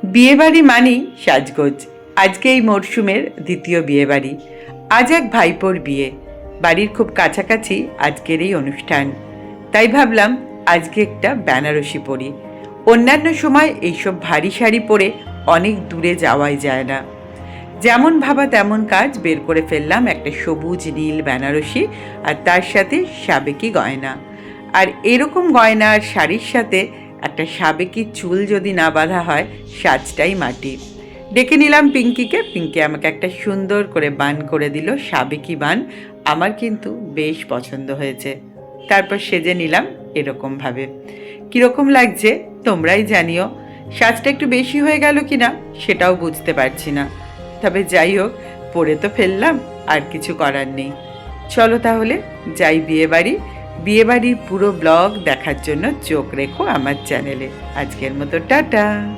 বিয়েবাড়ি মানেই সাজগোজ। আজকে এই মরশুমের দ্বিতীয় বিয়েবাড়ি। আজ এক ভাইপোর বিয়ে, বাড়ির খুব কাছাকাছি আজকের এই অনুষ্ঠান। তাই ভাবলাম আজকে একটা বেনারসি পরি। অন্যান্য সময় এইসব ভারী শাড়ি পরে অনেক দূরে যাওয়াই যায় না। যেমন ভাবা তেমন কাজ, বের করে ফেললাম একটা সবুজ নীল বেনারসি আর তার সাথে সাবেকি গয়না। আর এরকম গয়না আর শাড়ির সাথে একটা সাবেকি চুল যদি না বাঁধা হয়, সাজটাই মাটি। ডেকে নিলাম পিঙ্কিকে। পিঙ্কি আমাকে একটা সুন্দর করে বান করে দিল, সাবেকি বান। আমার কিন্তু বেশ পছন্দ হয়েছে। তারপর সেজে নিলাম এরকমভাবে। কীরকম লাগছে তোমরাই জানিও। সাজটা একটু বেশি হয়ে গেল কি না সেটাও বুঝতে পারছি না। তবে যাই হোক, পরে তো ফেললাম, আর কিছু করার নেই। চলো তাহলে যাই বিয়েবাড়ি। বিয়েবাড়ির পুরো ব্লগ দেখার জন্য চোখ রেখো আমার চ্যানেলে। আজকের মতো টাটা।